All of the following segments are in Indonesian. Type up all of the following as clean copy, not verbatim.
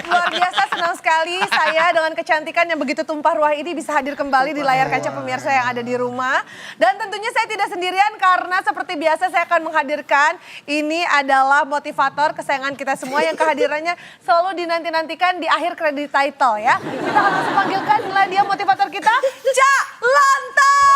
luar biasa senang sekali saya dengan kecantikan yang begitu tumpah ruah ini bisa hadir kembali di layar kaca pemirsa yang ada di rumah. Dan tentunya saya tidak sendirian karena seperti biasa saya akan menghadirkan ini adalah motivator kesayangan kita semua yang kehadirannya selalu dinanti-nantikan di akhir kredit title ya. Kita akan langsung panggilkan inilah dia motivator kita, Cak Lontong.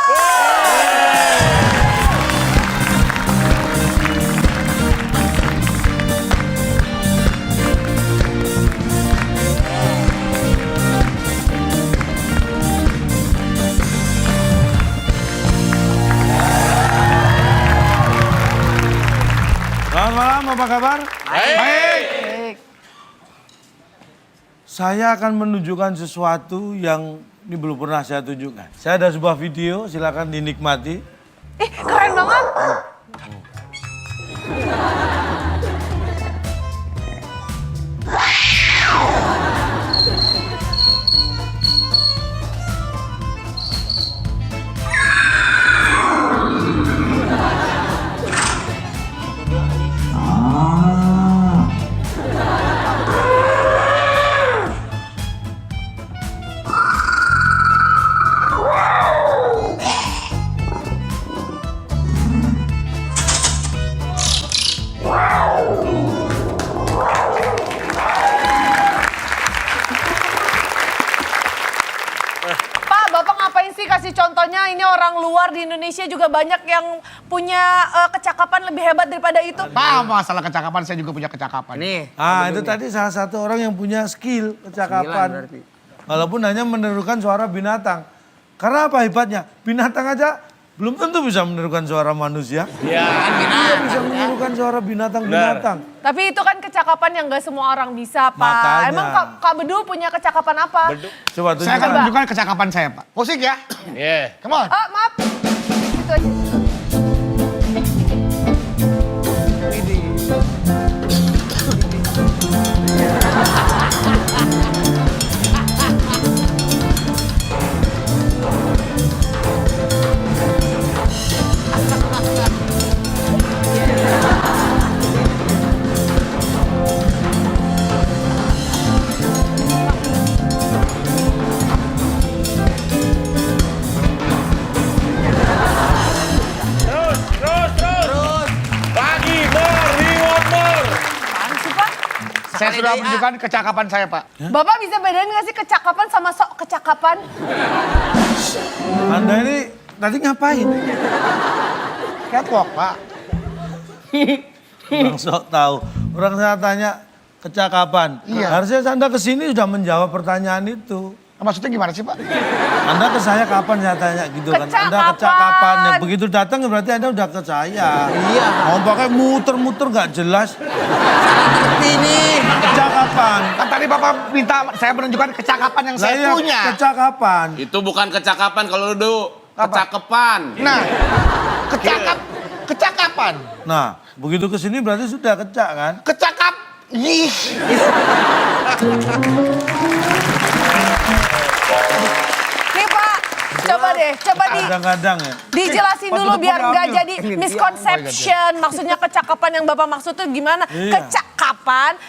Selamat malam, apa kabar? Baik. Saya akan menunjukkan sesuatu yang ini belum pernah saya tunjukkan. Saya ada sebuah video, silakan dinikmati. Keren banget. Pak, Bapak ngapain sih kasih contohnya? Ini orang luar di Indonesia juga banyak yang punya kecakapan lebih hebat daripada itu. Pak, masalah kecakapan saya juga punya kecakapan. Nih. Itu tadi salah satu orang yang punya skill kecakapan. Walaupun hanya menirukan suara binatang. Karena apa hebatnya? Binatang aja belum tentu bisa menirukan suara manusia. Iya, kan Dia bisa menirukan suara binatang-binatang. Tapi itu kan kecakapan yang gak semua orang bisa, Pak. Makanya. Emang Kak Bedu punya kecakapan apa? Coba Saya akan tunjukkan. menunjukkan kecakapan saya, Pak. Musik ya. Iya. Come on. Maaf. Itu aja. Terus. Pagi, more, reward more. Apaan sih, Pak? Saya sudah menunjukkan kecakapan saya, Pak. Bapak bisa bedain gak sih kecakapan sama sok kecakapan? Anda ini tadi ngapain? Catwalk, Pak. Orang sok tahu. Orang saya tanya kecakapan. Iya. Harusnya Anda kesini sudah menjawab pertanyaan itu. Maksudnya gimana sih, Pak? Anda ke saya kapan saya tanya gitu kan. Anda kecak kapan? Ya, begitu datang berarti Anda udah ke saya. Iya. Mau pakai muter-muter gak jelas. Ngerti nih. Kecak kapan? Kan tadi Bapak minta saya menunjukkan kecakapan yang saya punya. Kecak kapan? Itu bukan kecakapan kalau lu kecakepan. Nah, kecakapan. Nah, begitu kesini berarti sudah kecak kan? Kecakap. Ih. Nih Pak, coba Kadang-kadang ya. dijelasin dulu biar nggak jadi misconception. Maksudnya kecakapan yang Bapak maksud tuh gimana? Iya.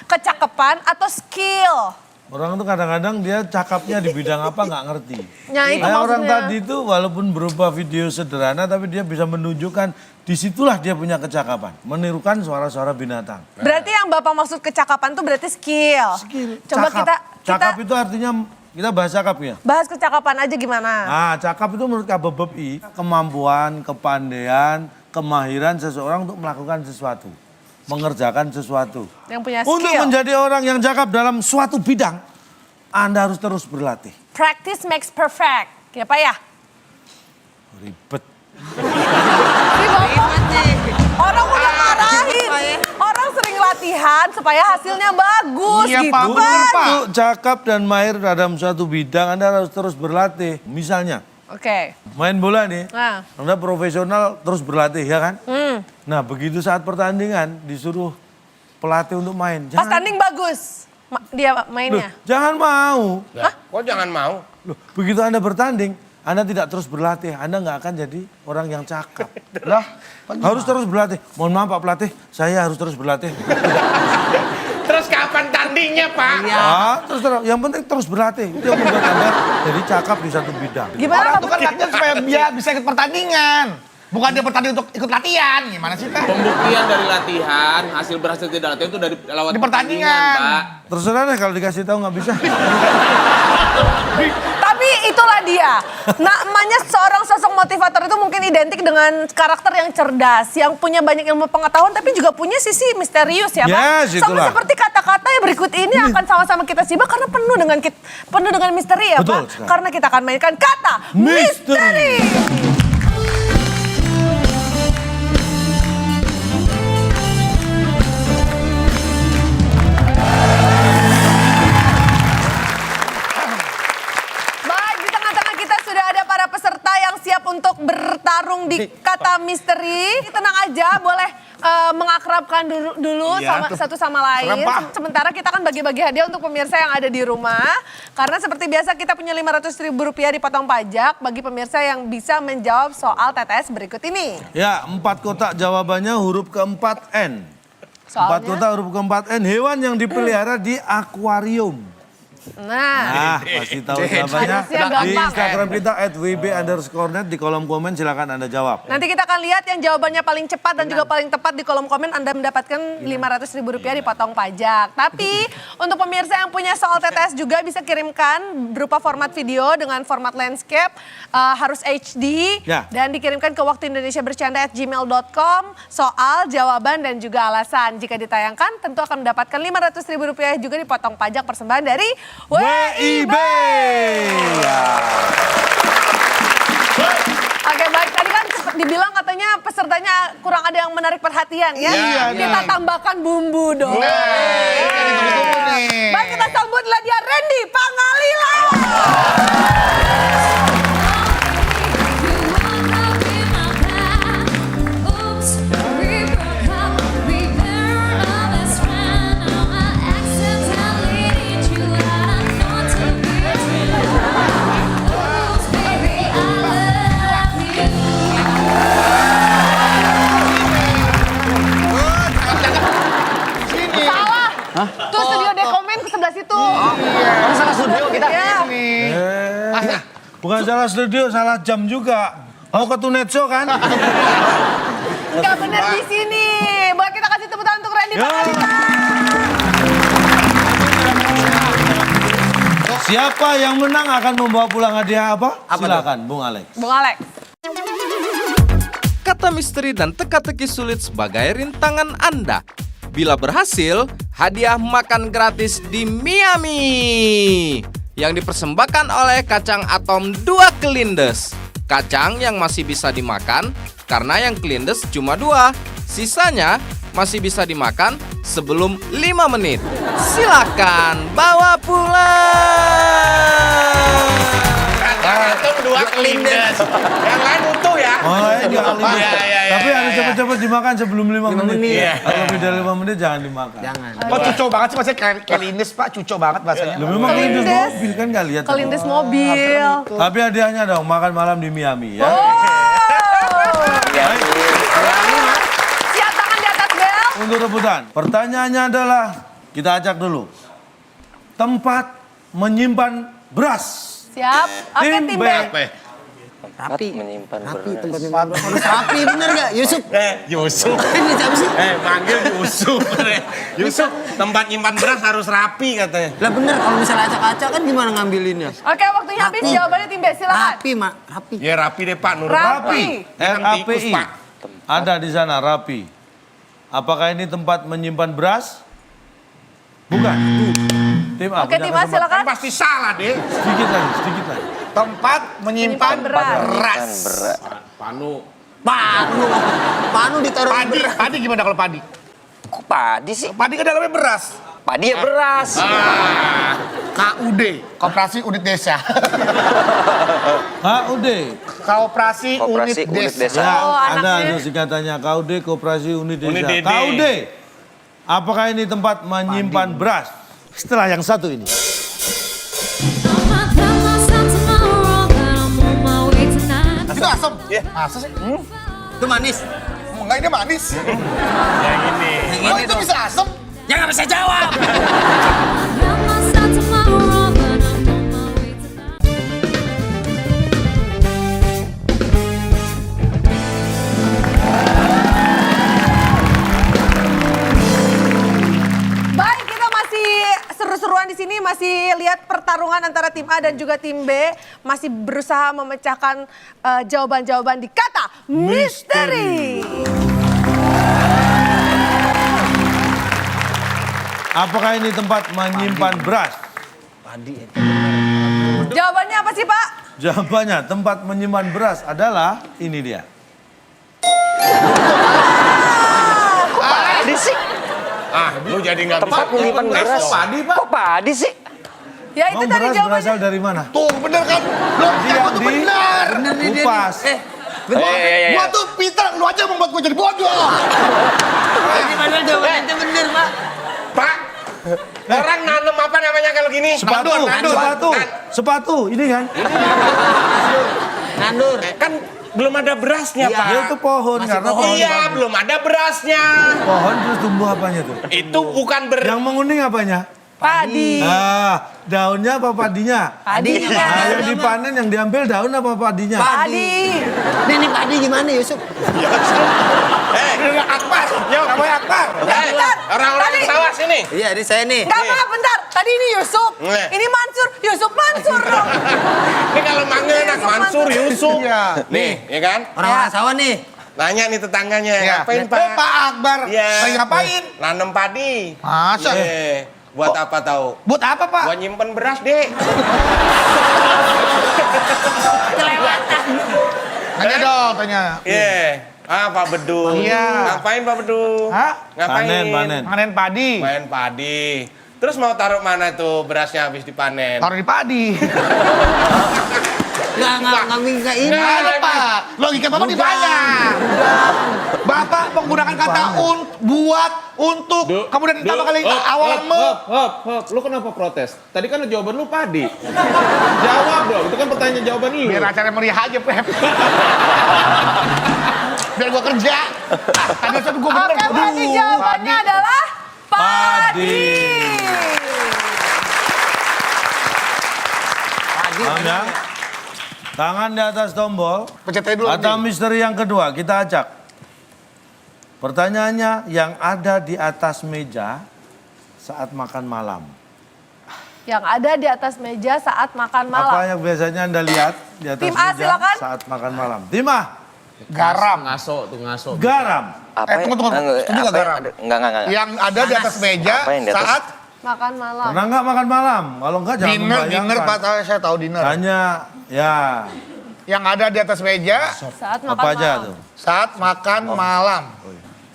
Kecakapan atau skill? Orang tuh kadang-kadang dia cakapnya di bidang apa nggak ngerti. Nah, itu Kayak orang maksudnya. tadi itu walaupun berupa video sederhana tapi dia bisa menunjukkan disitulah dia punya kecakapan. Menirukan suara-suara binatang. Berarti yang Bapak maksud kecakapan tuh berarti skill. Coba Cakap. kita Cakap itu artinya kita bahas cakap ya. bahas kecakapan aja gimana? Nah, cakap itu menurut KBBI kemampuan, kepandaian, kemahiran seseorang untuk melakukan sesuatu, mengerjakan sesuatu. Yang punya skill. Untuk menjadi orang yang cakap dalam suatu bidang, Anda harus terus berlatih. Practice makes perfect. Ya Pak ya? Ribet. Ini Bapak, orang udah marahin. Orang sering latihan supaya hasilnya bagus Iya, gitu Pak. kan. Bener, Pak. Untuk cakap dan mahir dalam suatu bidang, Anda harus terus berlatih. Misalnya, Oke. main bola nih, Nah. Anda profesional terus berlatih ya kan? Nah, begitu saat pertandingan disuruh pelatih untuk main. Pas tanding bagus dia Loh, mainnya. jangan mau. Kok jangan mau? Loh, begitu Anda bertanding, Anda tidak terus berlatih, Anda nggak akan jadi orang yang cakap. Lah, Harus terus berlatih. Mohon maaf Pak Pelatih, saya harus terus berlatih. Terus kapan tandingnya, Pak? Terus terang, yang penting terus berlatih. Itu yang membuat Anda jadi cakap di satu bidang. Gimana Orang Pak tuh kan Putri? latihan supaya dia bisa ikut pertandingan. Bukan dia bertanding untuk ikut latihan. Gimana sih, Teh? Pembuktian dari latihan, hasil berhasil tidak latihan itu dari lewat Di pertandingan. Pak. Terserah deh kalau dikasih tahu nggak bisa. Tapi itulah dia. Namanya seorang sosok motivator itu mungkin identik dengan karakter yang cerdas, yang punya banyak ilmu pengetahuan, tapi juga punya sisi misterius ya Pak. Yes, Sama itulah. seperti kata-kata yang berikut ini akan sama-sama kita simak karena penuh dengan misteri ya Betul Pak. sekali. Karena kita akan mainkan kata Misteri. misteri. Baik, di tengah-tengah kita sudah ada para peserta yang siap untuk bertarung di kata misteri. Tenang aja, boleh mengakrabkan dulu Iya, sama tuh. satu sama lain. Serem, Pak. Sementara kita akan bagi-bagi hadiah untuk pemirsa yang ada di rumah. Karena seperti biasa kita punya Rp500.000 dipotong pajak bagi pemirsa yang bisa menjawab soal TTS berikut ini. Ya, 4 kotak jawabannya huruf keempat N. 4 kotak huruf keempat N, hewan yang dipelihara di akuarium. Nah, Masih tahu jawabannya. Harusnya Di gampang. Instagram kita @wb_net di kolom komen silakan Anda jawab. nanti kita akan lihat yang jawabannya paling cepat dan juga paling tepat di kolom komen Anda mendapatkan Rp500.000 dipotong pajak. Tapi untuk pemirsa yang punya soal TTS juga bisa kirimkan berupa format video dengan format landscape harus HD Ya. dan dikirimkan ke waktuindonesiabercanda@gmail.com soal, jawaban dan juga alasan. Jika ditayangkan tentu akan mendapatkan Rp500.000 juga dipotong pajak persembahan dari WIB. Ya. Oke baik, tadi kan dibilang katanya pesertanya kurang ada yang menarik perhatian ya. Iya, Kita tambahkan bumbu dong. Ini ditunggu-tunggu nih. Baik, kita sambutlah dia Randy Pangalila. Salah. Tuh studio Dekomen ke sebelah situ. Orang salah studio kita. Ya. Bukan salah studio, salah jam juga. Mau ke Tonight Show kan? Enggak benar di sini. Boleh kita kasih tepuk tangan untuk Randy Pangalila. Siapa yang menang akan membawa pulang hadiah apa? Silakan, Bung Alex. Bung Alex. Kata misteri dan teka-teki sulit sebagai rintangan Anda. Bila berhasil, hadiah makan gratis di Miami yang dipersembahkan oleh kacang atom 2 kelindes. Kacang yang masih bisa dimakan karena yang kelindes cuma 2. Sisanya masih bisa dimakan sebelum 5 menit. Silakan bawa pulang. Kacang dua kelindes. Yang lain utuh ya. Oh, enggak kelindes. Iya, Tapi harus cepet-cepet dimakan sebelum 5 menit. Iya. Kalau lebih dari 5 menit jangan dimakan. Kok cucok banget sih bahasanya kelindes, Pak. Cucok banget bahasanya. Lu memang kelindes Kelindes. mobil kan nggak lihat. Kelindes mobil. Tapi hadiahnya dong makan malam di Miami ya. Oh. Siap tangan di atas bel. Untuk rebutan. Pertanyaannya adalah kita acak dulu. Tempat menyimpan beras. Siap. Oke, Tim tim B. B. Rapi bener gak Yusuf? Yusuf. Ini siapa sih? Manggil Yusuf. Yusuf, tempat nyimpan beras harus rapi katanya. Lah bener kalau misalnya acak-acak kan gimana ngambilinnya? Oke, waktunya habis. Rapi. Jawabannya tim B. Silakan. Rapi, Mak. Rapi. Ya rapi deh Pak, nurut. Rapi. Jangan tikus, RAPI. Pak. Ada di sana rapi. Apakah ini tempat menyimpan beras? Bukan. Tim A. Oke, punya tim A kesempatan. silakan. Kan pasti salah deh. Sedikit lagi. Tempat menyimpan beras. Panu. Panu ditaruh di Padi, beras. padi gimana kalau padi? Kok padi sih? Padi kan dalamnya beras. Padi ya beras. KUD, Koperasi Unit Desa. KUD. Koperasi Unit Desa. Ya, Oh, ada anaknya. tuh singkatannya KUD Koperasi Unit Desa. Unit DD. KUD. Apakah ini tempat menyimpan beras? Setelah yang satu ini. Itu asam. Iya. Masa sih? Itu manis. Enggak, ini manis. Yang ini. Oh, itu bisa asam? Jangan harus saya jawab. Baik, kita masih seru-seruan di sini, masih lihat pertarungan antara tim A dan juga tim B, masih berusaha memecahkan jawaban-jawaban di kata misteri. Apakah ini tempat menyimpan beras? Jawabannya apa sih, Pak? Jawabannya tempat menyimpan beras adalah ini dia. Padi sih. Ah, lu jadi nggak Tempat bisa menyimpan beras. padi, Pak. Kok padi sih? Ya itu Emang tadi beras jawabannya. berasal dari mana? Tuh bener kan? Belum Dia tuh bener. kupas. Gua tuh pintar, lu aja membuat gua jadi bodoh. Pak, orang nanem apa namanya kalau gini? Sepatu, sepatu, ini kan? Kan belum ada berasnya, Pak. Dia itu pohon karena pohon. Iya, belum ada berasnya. Pohon terus tumbuh apanya tuh? Itu bukan Yang menguning apanya? Padi. Ah, daunnya apa padinya? Padi. Nah, yang dipanen yang diambil daun apa padinya? Padi. Ini padi gimana Yusuf? Akbar, namanya Akbar. Orang-orang Tadi. di sawah sini. Iya, ini saya nih. Enggak, Pak, bentar. Tadi ini Yusuf. Nih. Ini Mansur. Yusuf Mansur dong. Ini kalau manggil anak Mansur, Yusuf. Iya. Nih, ya kan? Orang-orang sawah nih. Nanya nih tetangganya, Iya. ngapain Oh, Pak? Pak Akbar. Iya. Lagi ngapain? Nanem padi. Masa? Iya. Buat apa tahu? Buat apa, Pak? Buat nyimpen beras, Dek. Tanya dong, tanya. Iya. Ah, Pak Bedu. Iya. Ngapain Pak Bedu? Hah? Ngapain? Panen. Panen padi. Main padi. Terus mau taruh mana tuh berasnya habis dipanen? Taruh di padi. Nggak ini. Nggak ada, Pak. Logika Bapak di mana? Bapak menggunakan kata buat, untuk, kemudian ditambah kali awal Hop. Lu kenapa protes? Tadi kan jawaban lu padi. Jawab dong, itu kan pertanyaan jawaban lu. biar acaranya meriah aja, Pep. Biar gua kerja. Tadi satu gua bener. Oke, berarti jawabannya adalah padi. Paham ya? Tangan di atas tombol. Pencet aja dulu. Kata nanti. misteri yang kedua, kita acak. Pertanyaannya, yang ada di atas meja saat makan malam. Yang ada di atas meja saat makan malam. Apa yang biasanya Anda lihat di atas Tim A, meja silakan. saat makan malam? Tim A, Garam. Ngaso. garam. Tunggu. Setuju nggak garam? Enggak. Yang ada di atas meja Apa yang di atas? saat Makan malam. Pernah nggak makan malam? Kalau enggak jangan dinner, membayangkan. Pak. Saya tahu dinner. Tanya, ya, Yang ada di atas meja Saat makan apa aja malam. tuh? saat makan malam.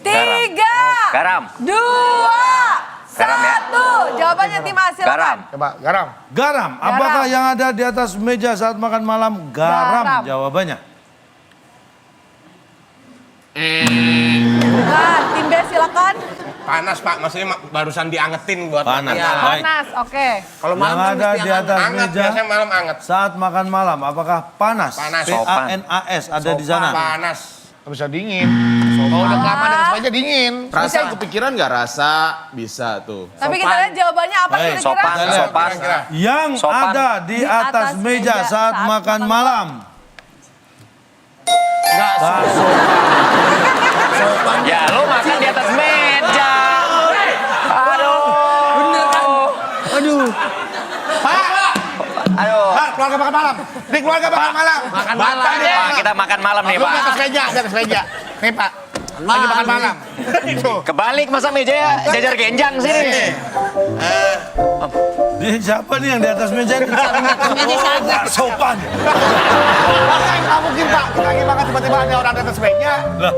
3, Garam. 2, Garam ya? 1. Jawabannya tim A, silakan. Garam. Coba, garam. Garam. Apakah yang ada di atas meja saat makan malam? Garam. Garam. Jawabannya. Nah, tim B silakan. Panas Pak, maksudnya barusan diangetin buat Panas. makan malam. Baik. Panas, oke. Kalau Yang ada di atas Anget, meja biasanya malam anget. saat makan malam, apakah panas? Panas. P-A-N-A-S ada di sana. Panas. Nggak bisa dingin. Kalau udah kelamaan di atas meja dingin. Rasa kepikiran nggak rasa? Bisa tuh. Tapi kita lihat jawabannya apa Baik, kira-kira? Kita lihat. Sopan. Yang Sopan. ada di atas meja saat makan malam. Bakso. Ya, lo makan di atas meja. Aduh. Bener kan? Aduh. Pak, Ayo. Pak, keluarga makan malam. Di keluarga makan malam. Makan malam. Pak, kita makan malam nih, Lu Pak. di atas meja, di atas meja. Nih, Pak. Lagi makan malam. Itu. Kebalik masa meja ya, jajar genjang sini. Ini siapa nih yang di atas meja ini? Nggak sopan. Makanya nggak mungkin, Pak. Kita lagi makan tiba-tiba ada orang di atas meja. Lah,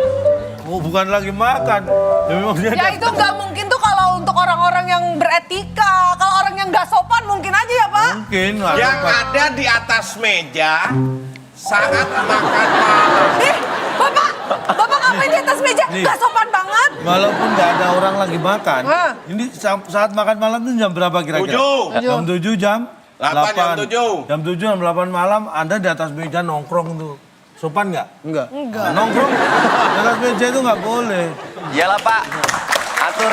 bukan lagi makan. Ya, memang dia Ya itu nggak mungkin tuh kalau untuk orang-orang yang beretika. Kalau orang yang nggak sopan mungkin aja ya Pak. mungkin. nggak Yang sopan. ada di atas meja saat makan malam. Bapak ngapain di atas meja? Nih. Nggak sopan banget. Walaupun nggak ada orang lagi makan, Hah? ini saat makan malam itu jam berapa kira-kira? 7. Jam 7 jam? 8, jam 7. Jam 7 jam 8 malam Anda di atas meja nongkrong tuh. Sopan nggak? Enggak. Nah, nongkrong di atas meja itu nggak boleh. Iyalah, Pak. Atur.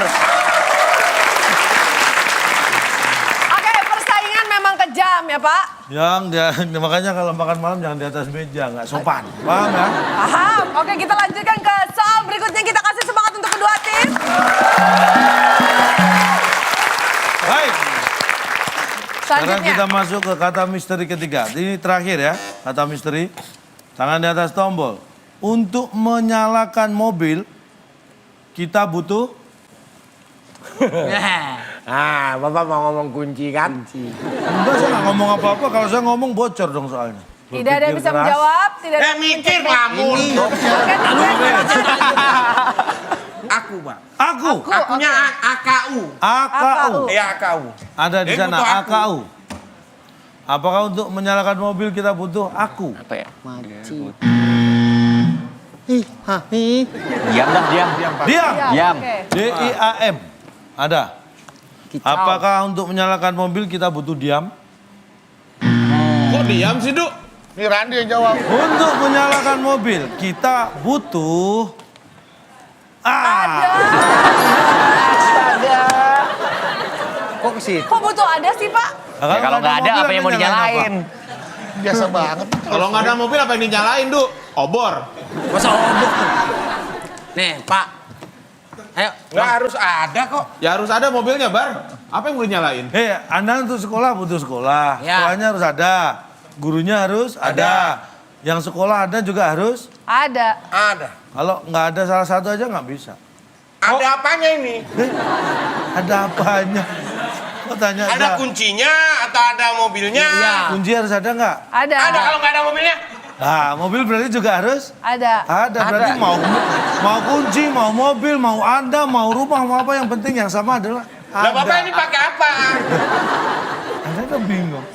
jam ya Pak? Makanya kalau makan malam jangan di atas meja, nggak sopan. Paham ya? Paham. Oke, kita lanjutkan ke soal berikutnya. Kita kasih semangat untuk kedua tim. Baik. Sekarang Selanjutnya. kita masuk ke kata misteri ketiga. Ini terakhir ya, kata misteri. Tangan di atas tombol. Untuk menyalakan mobil, kita butuh... Ah, Bapak mau ngomong kunci kan? Enggak, saya nggak ngomong apa-apa. Kalau saya ngomong bocor dong soalnya. Tidak ada yang Berpikir bisa keras. menjawab. Tidak ada yang Mikir mencet. lamun. Oke, Aku, Pak. Aku. Akunya AKU. AKU. Ya, AKU. Ada di Dia sana, butuh aku. AKU. Apakah untuk menyalakan mobil kita butuh aku? Apa ya? Diam dah, diam. Diam. Diam. Oke. DIAM. Ada. Apakah untuk menyalakan mobil kita butuh diam? Kok diam sih, Duk? Nih Randy yang jawab. Untuk menyalakan mobil kita butuh... Kok ke situ? Kok butuh ada sih Pak? Ya, kalau nggak ada, mobil, apa yang mau nyalain dinyalain? Biasa banget. Kalau nggak ada mobil apa yang dinyalain, Duk? Obor. Masa obok tuh? Nih, Pak. Ayo. Nggak harus ada kok. Ya harus ada mobilnya, Bar. Apa yang mau dinyalain? Hei, Anda untuk sekolah butuh sekolah. Ya. Sekolahnya harus ada. Gurunya harus ada. Yang sekolah ada juga harus. Ada. Ada. Kalau nggak ada salah satu aja nggak bisa. Ada apanya ini? Ada apanya? Kok tanya Ada kuncinya atau ada mobilnya? Iya. kunci harus ada nggak? Ada. Ada kalau nggak ada mobilnya? Nah, mobil berarti juga harus Ada. ada. Berarti mau kunci, mau mobil, mau Anda, mau rumah, mau apa yang penting yang sama adalah Lah Bapak ada. ini pakai apa? Anda kan bingung.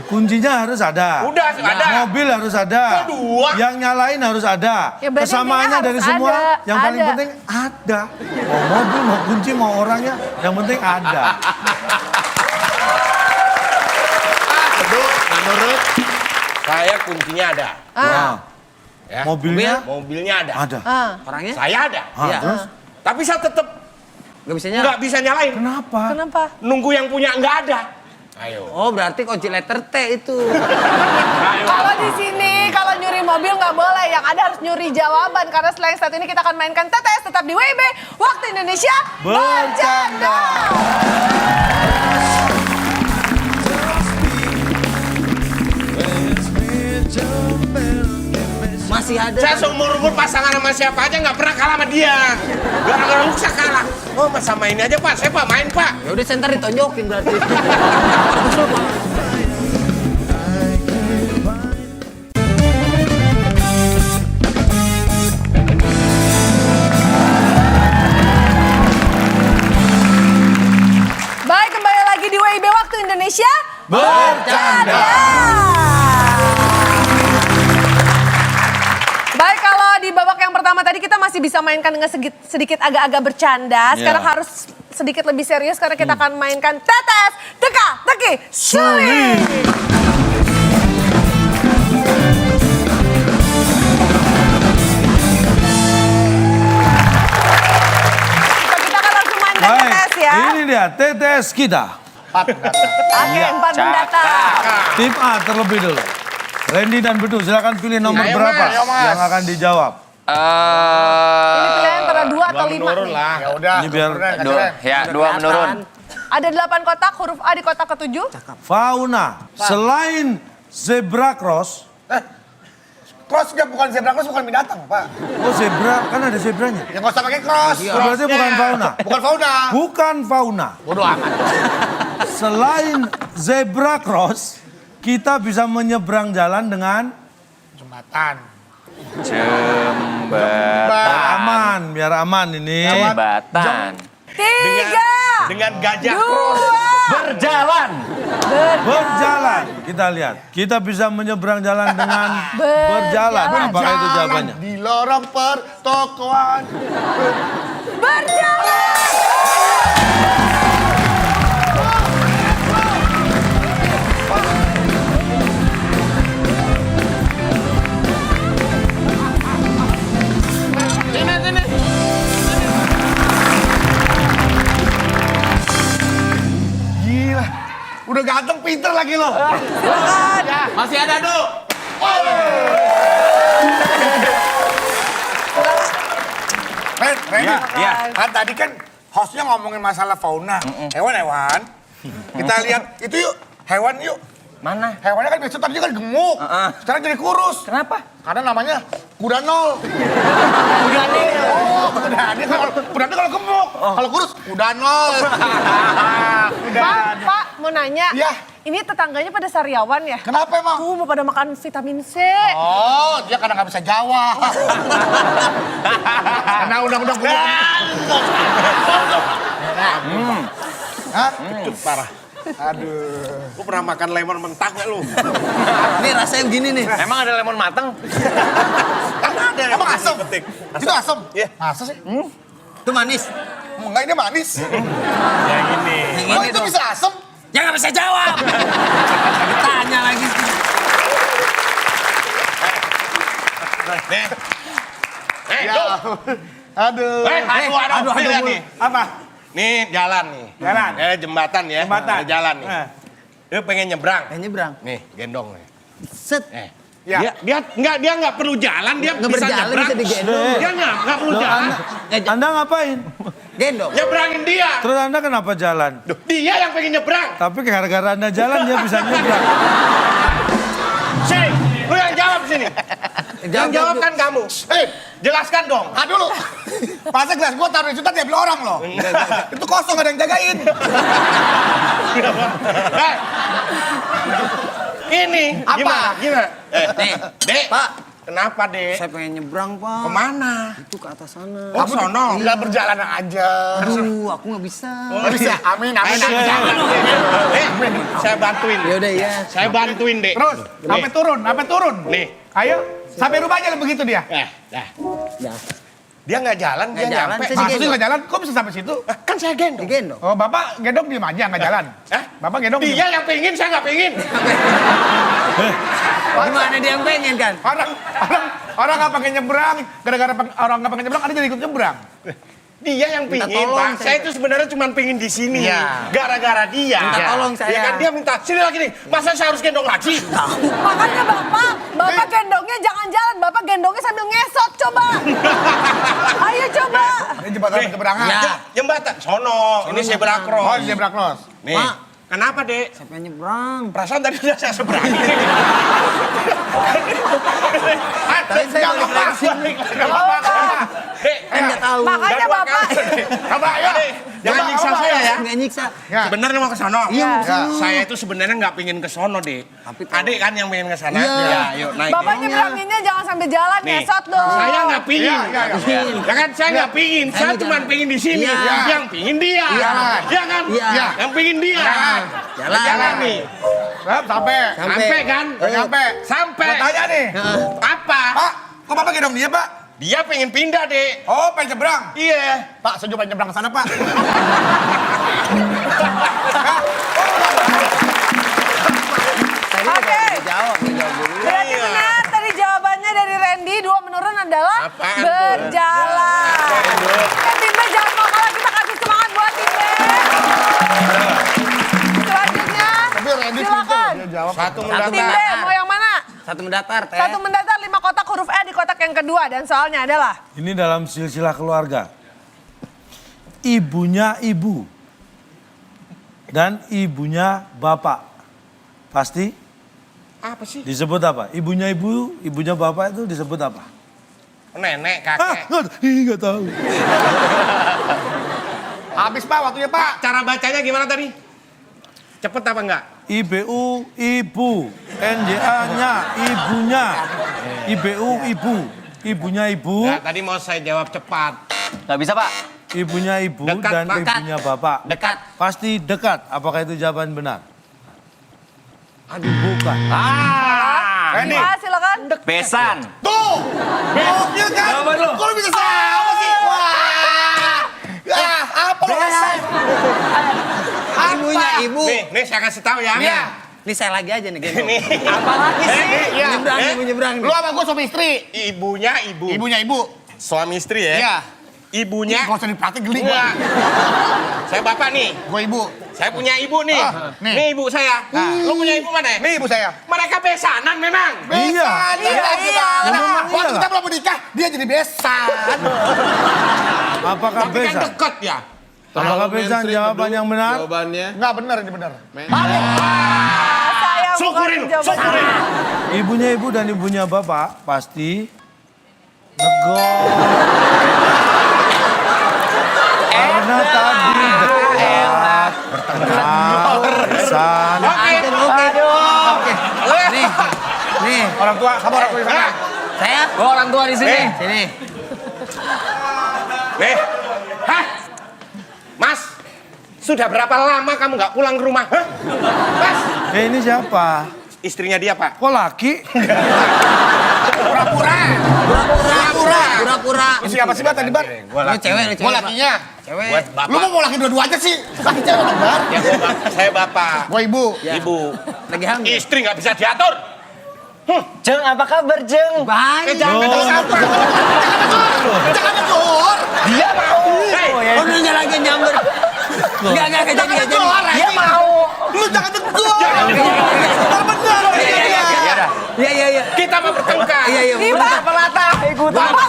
Kuncinya harus ada. Udah ada. Mobil harus ada. Kok dua? Yang nyalain harus ada. Ya, berarti Kesamaannya intinya dari harus semua, ada. yang paling Ada. penting ada. Mau mobil, mau kunci, mau orangnya, yang penting ada. Menurut saya kuncinya ada. Nah, Ya. mobilnya Mobilnya ada. ada. Orangnya? Saya ada. Ah, terus Tapi saya tetap Gak bisa nyala. nggak bisa nyalain. kenapa? Kenapa? Nunggu yang punya nggak ada. Ayo. Oh, berarti kunci letter T itu. Kalau di sini kalau nyuri mobil nggak boleh, yang ada harus nyuri jawaban karena selain saat ini kita akan mainkan TTS tetap di WIB Waktu Indonesia Bercanda. Masih ada. Saya seumur-umur pasangan sama siapa aja nggak pernah kalah sama dia. Gara-gara lu saya kalah. Oh, Mas sama ini aja Pak, saya Pak main Pak. Ya udah center ditonjokin berarti. Baik, kembali lagi di WIB Waktu Indonesia Bercanda. Baik, kalau di babak yang pertama tadi kita masih bisa mainkan dengan sedikit agak-agak bercanda. Sekarang Iya. harus sedikit lebih serius karena kita akan mainkan TTS Teka-Teki Sulit. Kita akan langsung mainkan Baik, TTS ya. ini dia TTS kita. Oke, 4 pendatang. Tim A terlebih dulu. Randy dan Bedu, silakan pilih nomor Ayo, berapa Mas. Ayo, Mas. yang akan dijawab. Ini pilihan antara 2 atau 5 Menurun nih. lah. Ya udah. Ini biar Dua menurun. Ada 8 kotak, huruf A di kotak ke-7. fauna. Selain zebra cross, Cross juga bukan zebra cross, bukan binatang, Pak. oh zebra, kan ada zebranya. Ya nggak usah pakai cross. Oh, berarti bukan fauna. Bukan fauna. Bukan fauna. Bodoh amat. Selain zebra cross, kita bisa menyeberang jalan dengan Jembatan. biar aman ini. Jembatan. 3, Dengan gajah 2, cross. Berjalan. Berjalan. Kita lihat, kita bisa menyeberang jalan dengan berjalan. Apakah itu jawabannya? Di lorong pertokoan. berjalan. Gila. Udah ganteng, Pi. pinter lagi lo. Silakan. Masih ada, Du. Randy, Iya. kan tadi kan hostnya ngomongin masalah fauna, hewan-hewan. Kita lihat itu yuk, hewan yuk. Mana? Hewannya kan biasa tadi kan gemuk, sekarang jadi kurus. Kenapa? Karena namanya kuda nol. Udah nih. Oh, kuda nol kalau gemuk, kalau kurus kuda nol. Pak, mau nanya. Iya. Ini tetangganya pada sariawan ya? Kenapa emang? Tuh, mau pada makan vitamin C. Oh, dia karena nggak bisa Jawa. Karena undang-undang kuda. Hah? Parah. Aduh. Lu pernah makan lemon mentah nggak lu? Ini rasanya begini nih. Emang ada lemon matang? Ada. Emang asam? Petik. Itu asam? Iya. Masa sih? Itu manis. Enggak, ini manis. Yang ini. Yang Oh, ini itu tuh. bisa asam? Ya nggak bisa jawab. Tanya lagi. Nih. Ya. Du. Aduh. Aduh, lihat nih. Apa? Nih jalan nih. Jalan. Jembatan ya. Jembatan. Ada jalan nih. Lu pengen nyebrang. Kayaknya berang. Nih, gendong nih. Set. Ya. Dia nggak perlu jalan, dia Nggak bisa berjalan, nyebrang. bisa digendong. Dia nggak perlu Loh, jalan. Anda ngapain? Gendong. Nyebrangin dia. Terus Anda kenapa jalan? Duh, dia yang pengen nyebrang. Tapi gara-gara Anda jalan dia bisa nyebrang. Shay, lu yang jawab sini. Yang jawab kan kamu. Jelaskan dong. Dulu. Pasnya gelas gua taruh di situ diambil orang loh. Itu kosong, gak ada yang jagain. Eh, ini Apa? gimana? Nih, Dek, Pak. kenapa Dek? Saya pengen nyebrang, Pak. Kemana? Itu ke atas sana. Oh, sono. Tinggal berjalan aja. Aduh, aku nggak bisa. Nggak bisa. Amin, amin, amin. Jangan. Dek, saya bantuin. Ya udah ya. Saya bantuin, Dek. Terus, sampai turun. Nih. Ayo, sampai rumah aja begitu dia. Dah. Dah. Dia nggak jalan, dia Nggak jalan, nyampe. saya Maksudnya nggak jalan, kok bisa sampai situ? Kan saya gendong. Digendong. Oh, Bapak gendong diem aja, nggak jalan. Hah? Bapak gendong diem. Dia yang pengen, saya nggak pengen. Gimana dia yang pengen kan? Orang nggak pengen nyebrang, gara-gara orang nggak pengen nyebrang, ada jadi ikut nyebrang. Dia yang Minta pingin, tolong, Pak. Saya itu sebenarnya cuma pingin di sini. Iya. Gara-gara dia. Minta tolong saya. Ya kan dia minta, sini lagi nih. Masa saya harus gendong lagi? Makanya Bapak gendongnya jangan jalan. Bapak gendongnya sambil ngesot coba. Ayo coba. Ini jembatan penyeberangan. Ya. Jembatan, sono. Ini zebra Oh, cross. di zebra cross. Nih. Pak. Kenapa, Dek? Saya pengen nyebrang. Perasaan tadi udah saya seberangin. Tapi saya Nggak balik lagi. apa-apa. Dek, Kan nggak tahu. Makanya Bapak. Coba, ayo. jangan nyiksa saya ya. Nggak nyiksa. Ya. Sebenarnya mau ke sono. Iya. Saya itu sebenarnya nggak pingin ke sono, Dek. Tapi tahu. Adik kan yang pengen ke sana. Iya. Ya, yuk naik. Bapak Dek. nyebranginnya jangan sambil jalan, Nih, ngesot dong. saya nggak pingin. Iya, iya, Ya kan saya nggak pingin. Saya Saya cuma jalan. pingin di sini. Iya. Yang pingin dia. Iya. Ya kan? Iya. Yang pingin dia. Jalan. Jalan. Jalan nih. Sampai. Sampai kan? Sampai. Sampai. Mau tanya nih. Apa? Pak, kok Bapak gendong dia, Pak? Dia pengen pindah, Dek. Oh, pengen nyebrang. Iya. Pak, saya juga pengen nyebrang ke sana, Pak. Oke. Jawab, jawab dulu. Berarti benar tadi jawabannya dari Randy, 2 menurun adalah Apaan, Bu? berjalan. Tim B jangan mau kalah, kita kasih semangat buat Tim B. Selanjutnya, Tapi Randy silakan. dia jawab. Satu Tim B mendatar. mau yang mana? Satu mendatar, teh. Satu mendatar 5 kotak huruf E di kotak yang kedua dan soalnya adalah Ini dalam silsilah keluarga. Ibunya ibu. Dan ibunya bapak. Pasti Apa sih? disebut apa? Ibunya ibu, ibunya bapak itu disebut apa? Nenek, Ah, kakek. nggak tahu. Habis, Pak, waktunya, Pak. Cara bacanya gimana tadi? Cepet apa enggak? IBU ibu, NJA-nya ibunya. IBU ibu, ibunya ibu, Nah, tadi mau saya jawab cepat. Nggak bisa, Pak. ibunya ibu Dekat, dan Pak. ibunya bapak. Dekat. Pasti dekat. Apakah itu jawaban benar? Aduh, bukan. Randy. Pak, silakan. Besan. Tuh! Gokil kan? Kok lu bisa sama sih? Wah! Apa lu? Ibunya ibu. Nih saya kasih tahu ya. Iya. Ini saya lagi aja nih gendong. Nih. Apa lagi sih? Iya. Nyebrang nih, mau nyebrang nih. Lu sama gue suami istri. Ibunya ibu. Ibunya ibu. Suami istri ya? Iya. Ibunya. Gak usah dipraktik geli gue. Enggak. Saya bapak nih. Gue ibu. Saya punya ibu nih. nih. Nih ibu saya. Lu punya ibu mana? Nih ibu saya. Mereka besanan memang. Besan. Iya. Waktu kita belum menikah, dia jadi besan. Apakah Tapi kan besan? deket ya. Apakah besan? mainstream Jawaban beduk, yang benar? Jawabannya Nggak benar, ini benar. Saya Syukurin, bukan jawaban. syukurin. Ibunya ibu dan ibunya bapak pasti negor. Karena tadi dekat, bertengkar, besan. Oke. Nih, Orang tua, kamu orang tua di sana. saya gua orang tua di sini. Sini. Nih. Hah? Mas, sudah berapa lama kamu nggak pulang ke rumah? Hah? Mas, Ini siapa? istrinya dia, Pak. Kok laki? Pura-pura. Ini siapa sih, Bar, tadi, Bar? Lu cewek, lu Gue cewek. lakinya. Cewek. Buat bapak. Lu mau laki dua-duanya sih? Laki cewek, Bar. Ya, saya bapak. Gue ibu. Ibu. Lagi hamil. Istri nggak bisa diatur. Jeng, apa kabar, Jeng? Baik. Jangan sampai. Jangan tegur. Dia mau. Hei, Oh, lu lagi nyamber. Enggak jadi. Dia mau. Lu jangan tegur. Benar. Iya. kita mau bertengkar. Iya. Pelata. Bapak.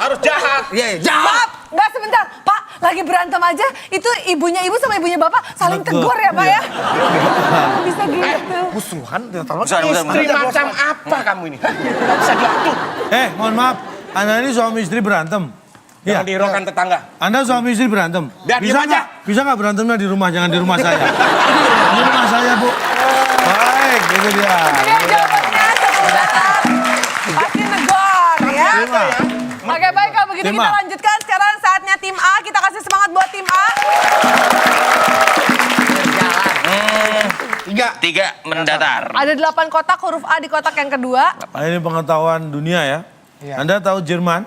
Harus jahat. Iya. Maaf, nggak sebentar. Pak, lagi berantem aja. Itu ibunya ibu sama ibunya bapak saling Tegur. tegur ya, Pak ya? Kok bisa gitu? Musuhan, dia tahu. Istri macam apa kamu ini? Nggak bisa diatur. Mohon maaf. Anda ini suami istri berantem. Jangan Iya. dihiraukan tetangga. Anda suami istri berantem. Biar Bisa diem aja. nggak? Bisa nggak berantemnya di rumah? Jangan di rumah saya. Di rumah saya, Bu. Baik, itu dia. Ini jawabannya pasti negor ya. Terima. Oke, baik kalau begitu Terima. kita lanjutkan. Sekarang saatnya tim A. Kita kasih semangat buat tim A. 3 mendatar. Ada 8 kotak, huruf A di kotak yang kedua. Nah, ini pengetahuan dunia ya. Anda tahu Jerman?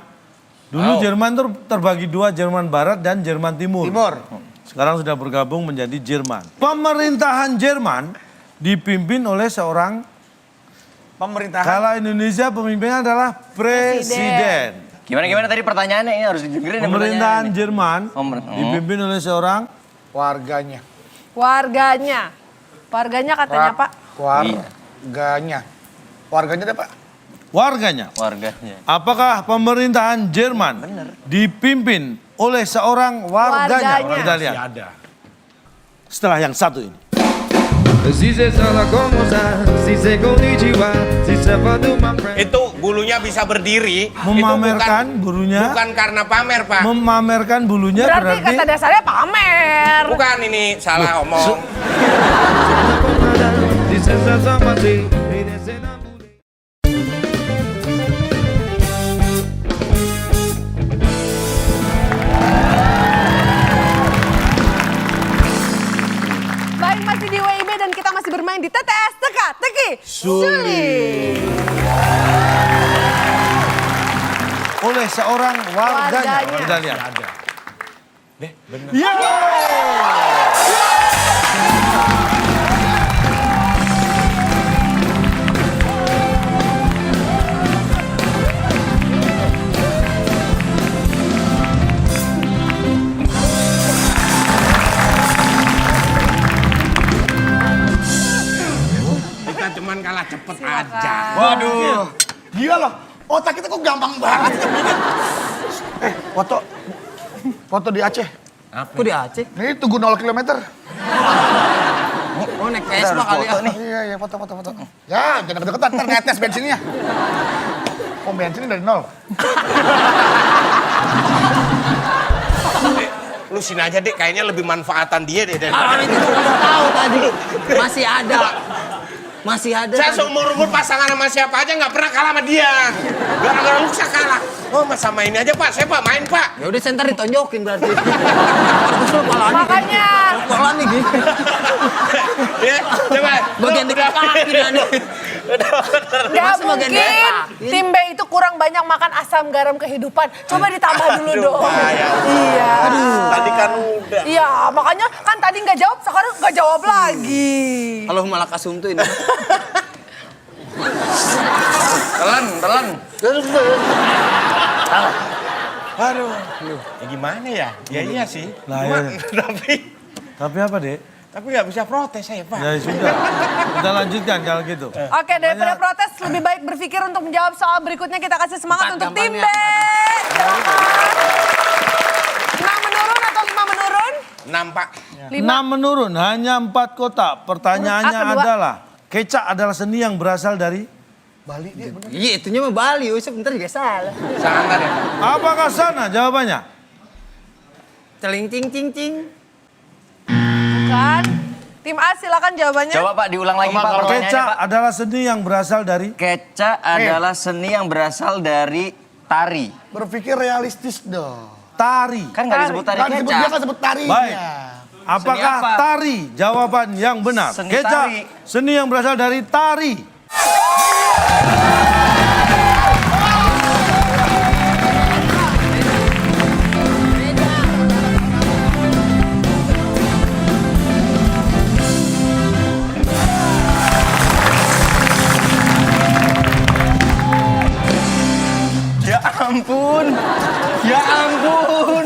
Dulu Jerman terbagi dua, Jerman Barat dan Jerman Timur. Sekarang sudah bergabung menjadi Jerman. Pemerintahan Jerman dipimpin oleh seorang, Pemerintahan. kalau Indonesia pemimpinnya adalah presiden. Gimana tadi pertanyaannya? Ini harus didengerin ya Pemerintahan pertanyaannya. Jerman dipimpin oleh seorang Warganya. Warganya katanya, Pak. Warganya. Warganya deh, Pak. warganya. Warganya. Apakah pemerintahan Jerman dipimpin oleh seorang warganya? Warganya. Kita lihat. Ada. Setelah yang satu ini. Itu bulunya bisa berdiri. Memamerkan itu bulunya. bukan karena pamer, Pak. Memamerkan bulunya Berarti kata dasarnya pamer. Bukan ini salah omong. Baik, masih di WIB dan kita masih bermain di TTS Teka-Teki Sulit. oleh seorang warganya. Warganya. Kita lihat. Kita cuman kalah cepet aja. Waduh. Gila loh. Otak kita kok gampang banget sih bikin. Foto. Foto di Aceh. Kok di Aceh? Ini tunggu 0 km. Oh, naik Vespa kali ya. Iya, foto. Ya, jangan deket-deketan, ntar netes bensinnya. Oh, bensinnya dari 0. Lu sini aja deh, kayaknya lebih manfaatan dia deh. Ah, itu gua udah tahu tadi. Masih ada. Saya seumur-umur pasangan sama siapa aja nggak pernah kalah sama dia. Gara-gara lu bisa kalah. Oh, masa main aja, Pak. Saya Pak main, Pak. Ya udah center ditonjokin berarti. Terus lu kepala nih. Makanya. Kepala nih gini. Ya, coba. Bagian dekat kaki dia nih. Gak Masa bagian mungkin depan? tim B itu kurang banyak makan asam garam kehidupan. Coba ditambah dulu dong. payah. Iya. Tadi kan udah. Iya, makanya kan tadi nggak jawab, sekarang nggak jawab lagi. Kalau malah kasum tuh ini. Telan. Aduh. Ya gimana ya? Ya iya sih. Lah, Cuma, iya. tapi Tapi apa, Dek? Tapi nggak bisa protes saya, Pak. Ya sudah, kita lanjutkan kalau gitu. Oke, daripada protes lebih baik berpikir untuk menjawab soal berikutnya. Kita kasih semangat untuk tim B. Silakan. 6 menurun atau 5 menurun? 6, Pak. 6 menurun, hanya 4 kota. Pertanyaannya Kedua. adalah, kecak adalah seni yang berasal dari? Iya, itunya mah Bali. Sebentar juga salah. Sangat ya, Pak. Apakah sana jawabannya? Celing cing cing cing. Bukan. Tim A silakan jawabannya. Coba Pak diulang lagi Pak pertanyaannya Kecak Pak. adalah seni yang berasal dari? Keca adalah seni yang berasal dari tari. Berpikir realistis dong. Tari. Kan nggak disebut tari Kan disebut dia keca. kan sebut tarinya. Baik. Apakah apa? tari? Jawaban yang benar. Seni Kecak, tari. seni yang berasal dari tari. Ya ampun. Ya ampun.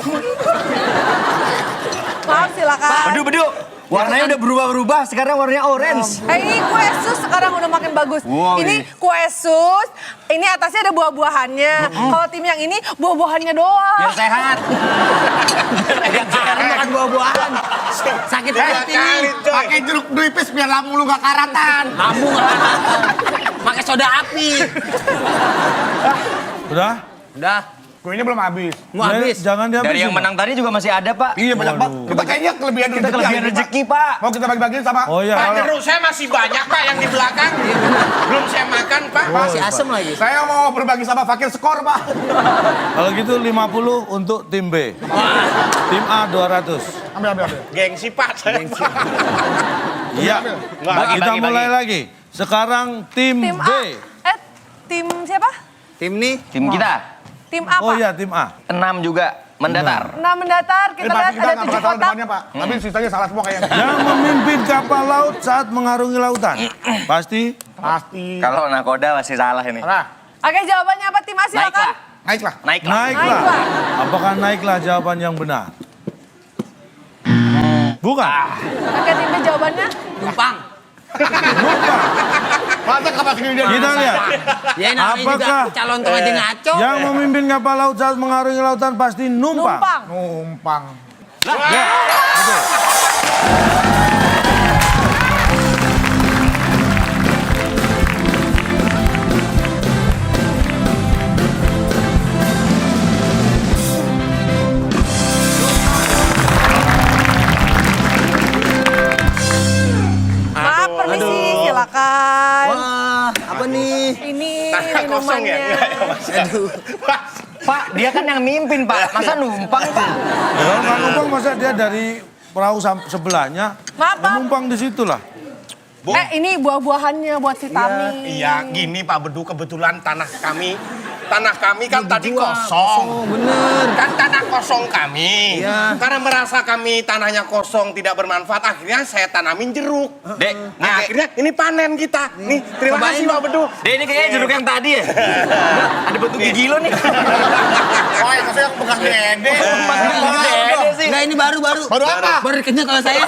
Maaf silakan. Bedu. Warnanya udah berubah-berubah, sekarang warnanya orange. Ini kue sus sekarang udah makin bagus. Wow, Ini kue sus, ini atasnya ada buah-buahannya. Kalau tim yang ini buah-buahannya doang. Biar sehat. Sekarang makan buah-buahan. Sakit hati nih. Pakai jeruk nipis biar lambung lu gak karatan. Lambung lah. Pakai soda api. Udah? Udah. Kuenya belum habis. Mau Ya, habis. jangan dihabisin. Dari yang menang tadi juga masih ada Pak. Iya banyak banget. Kita kayaknya kelebihan Kita kelebihan rezeki Pak. Mau kita bagi-bagiin sama Oh iya, Pak, kalau- jeruk saya masih banyak, Pak, yang di belakang. Belum saya makan, Pak. Masih asem lagi. saya mau berbagi sama fakir skor, Pak. kalau gitu 50 untuk tim B. Tim A 200. Ambil. Gengsi, Pak. Saya, Pak. Iya. Kita bagi. mulai lagi. Sekarang tim Tim B. A. Tim siapa? Tim nih. Tim kita Tim A, Oh Pak. iya, tim A. 6 juga mendatar. Nah mendatar, kita lihat ada 7 kotak. depannya, Pak. Tapi sisanya salah semua kayaknya. Yang memimpin kapal laut saat mengarungi lautan. Pasti Pasti. Kalau nakoda masih salah ini. Nah, Oke, jawabannya apa tim A silakan? Naiklah. naiklah. Naiklah. naiklah. Naiklah. Apakah naiklah jawaban yang benar? Bukan. Oke, tim B jawabannya. Numpang. Bukan. Masa kapal segini dia. Kita lihat. Ya namanya juga Apakah calon tengah aja ngaco. yang memimpin kapal laut saat mengarungi lautan pasti numpang. Numpang. Numpang. Ya, betul. Maaf, permisi, silakan. Wah, apa nih? Ini Kosong ya? minumannya. Pak, dia kan yang mimpin Pak. Masa numpang Pak? Kalau nggak numpang masa dia dari perahu sebelahnya Maaf, Pak. numpang di situ lah. Ini buah-buahannya buat vitamin. Iya, gini Pak Bedu, kebetulan tanah kami kan tadi kosong. Bener. Kan tanah kosong kami. Iya. Karena merasa kami tanahnya kosong tidak bermanfaat, akhirnya saya tanamin jeruk. Dek, Nah, akhirnya ini panen kita. Nih, terima Cobain, kasih Pak Bedu. Dek ini kayaknya jeruk yang tadi ya. Ada bentuk gigi lo nih. Wah, itu saya bekas dede. Dede sih. Enggak, ini baru. Baru apa? Baru dikenyang kalau saya.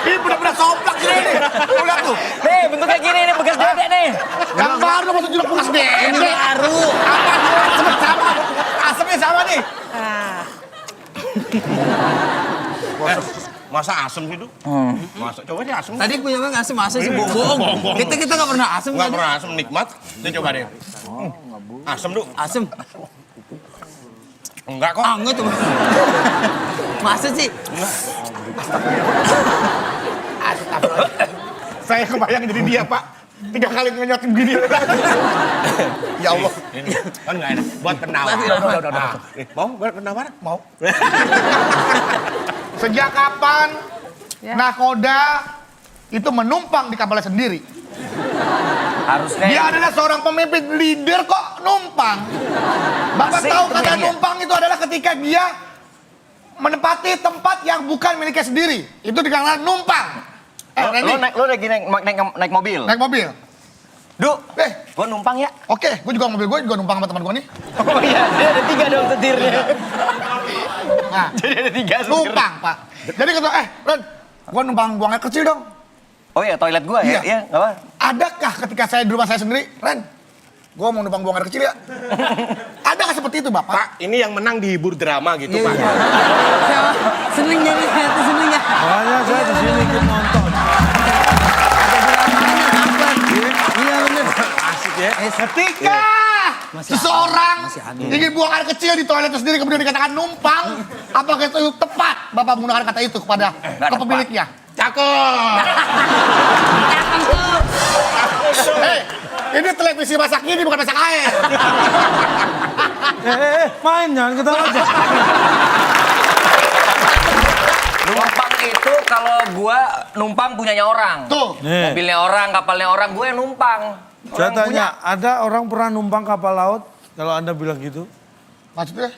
Ini benar-benar soplak ini. Lihat tuh. Nih, bentuknya gini nih bekas dede nih. Yang baru masuk jeruk bekas dede. Ini baru. Apa asapnya sama? Asapnya sama nih. Masa asem gitu? Masa coba deh asem. Tadi punya bang asem sih bohong. Kita nggak pernah asem Nggak kan? pernah asem, nikmat. Dia coba deh. Asem dulu. Asem. Enggak kok. Anget tuh. Masa sih? Saya kebayang jadi dia, Pak. 3 kali ngenyot begini. Ya Allah. Ini kan nggak enak. Buat penawar. Udah. Mau buat penawar? Mau. Sejak kapan nakoda itu menumpang di kapalnya sendiri? Harusnya. Dia adalah seorang pemimpin leader kok numpang. Bapak Masih tahu itu kata dia. numpang itu adalah ketika dia menempati tempat yang bukan miliknya sendiri. Itu dikenal numpang. Randy, Lo lagi naik mobil. naik mobil. Duk, Eh, gua numpang ya. oke, gue juga mobil gue juga numpang sama teman gue nih. Oh iya, dia ada 3 dong setirnya. Nah, Jadi ada 3 numpang, Pak. Jadi kata, Ren, gua numpang buang air kecil dong. Oh iya, toilet gua ya? Iya. Iya, nggak apa. Adakah ketika saya di rumah saya sendiri, Ren, gua mau numpang buang air kecil ya? Adakah seperti itu, Bapak? Pak, ini yang menang dihibur drama gitu, Pak. Seneng jadi tuh seneng ya. Makanya saya di sini ikut nonton. Iya bener. Asik ya. Ketika seseorang ingin buang air kecil di toilet sendiri kemudian dikatakan numpang, apakah itu tepat Bapak menggunakan kata itu kepada pemiliknya? Cakep. Hei, ini televisi masa kini bukan masak air. Main jangan ketawa aja. Numpang itu kalau gua numpang punyanya orang. Tuh. Nih, Mobilnya orang, kapalnya orang, gue yang numpang. saya Orang tanya, ada orang pernah numpang kapal laut? Kalau Anda bilang gitu. Maksudnya?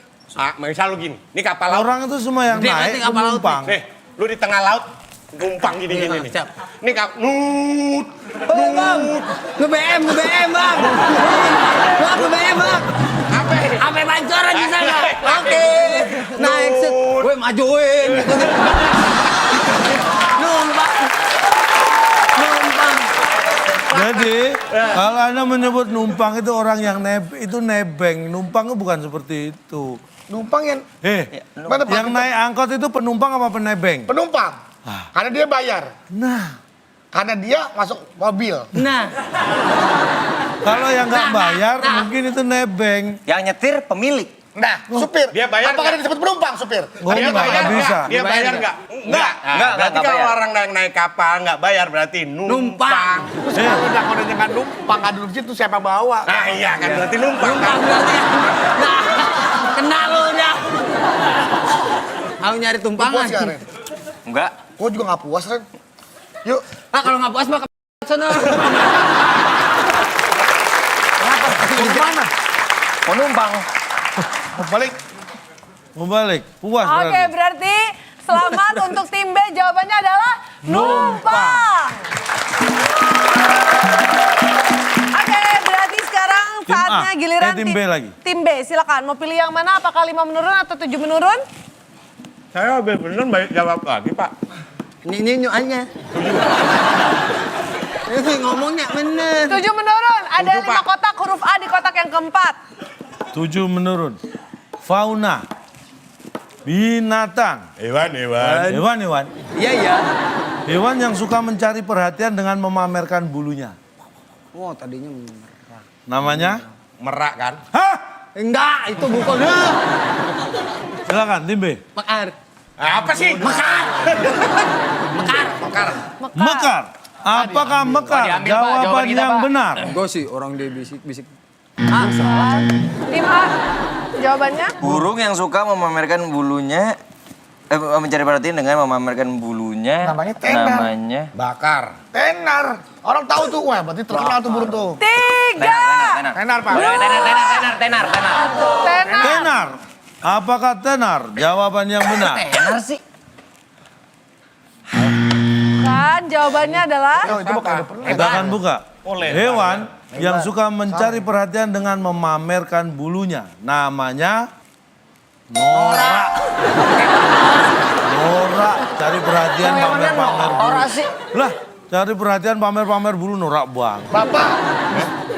Misal lu gini, ini kapal laut. Orang itu semua yang Dia naik ngerti kapal laut numpang. Nih, lu di tengah laut, numpang gini-gini nih. Siap. Ini nut. Oh bang, nge-BM bang. Bang nge-BM bang. Apa? Sampai pancoran di sana. Oke. Naik set. Gue majuin. Numpang. Jadi, kalau Anda menyebut numpang itu orang yang itu nebeng. Numpang itu bukan seperti itu. Numpang yang mana, Pak? Yang naik angkot itu penumpang apa penebeng? Penumpang. Karena dia bayar. Nah, Karena dia masuk mobil. Nah, kalau yang nggak bayar mungkin itu nebeng. Yang nyetir pemilik. Nah, supir. Dia bayar Apakah nggak? dia disebut penumpang, supir? Oh, Dia nggak bisa. Dia bayar nggak? Enggak. Berarti kalau bayar. orang naik kapal nggak bayar berarti numpang. Terus kalau udah jangan numpang, nggak duduk situ siapa bawa? Nah iya kan berarti numpang. numpang berarti. Nah, kena lu dah. Mau nyari tumpangan. Puas gak, Ren? Enggak. Gue juga nggak puas, Ren. Yuk. Ah kalau nggak puas mah ke sana. Mau kemana? Mau numpang. Mau balik. Mau balik, puas Oke, berarti. berarti selamat untuk tim B. Jawabannya adalah numpang. Oke, berarti sekarang Tim A. saatnya giliran Tim B lagi. Tim B, silakan. Mau pilih yang mana? Apakah 5 menurun atau 7 menurun? Saya bener baik jawab lagi Pak. Ini nyoannya. Ini ngomongnya bener. 7 menurun. Ada 7, 5 Pak. kotak huruf A di kotak yang keempat. 7 menurun. Fauna. Binatang. Hewan. Hewan. Iya iya. Hewan yang suka mencari perhatian dengan memamerkan bulunya. Oh tadinya merah. Namanya? Merak kan? Hah? Enggak, itu bukan. Silakan tim B. Mekar. Apa sih? Mekar. Mekar. Apakah mekar? diambil, Pak. Jawaban Jawaban kita, yang Pak. benar. Gue sih orang dia bisik-bisik. Tim A, jawabannya? Burung yang suka memamerkan bulunya, mencari perhatian dengan memamerkan bulunya. Namanya tenar. Namanya Bakar. Tenar. Orang tahu tuh, wah berarti terkenal tuh burung tuh. 3. Tenar, Pak. tenar. Tenar. Tenar. Apakah tenar? Jawaban yang benar. Tenar sih. Kan jawabannya adalah Oh, itu bukan ada pernah. Kita akan buka. Hewan yang suka mencari perhatian dengan memamerkan bulunya. Namanya norak. Norak, cari perhatian pamer-pamer bulu. Lah, cari perhatian pamer-pamer bulu norak buang.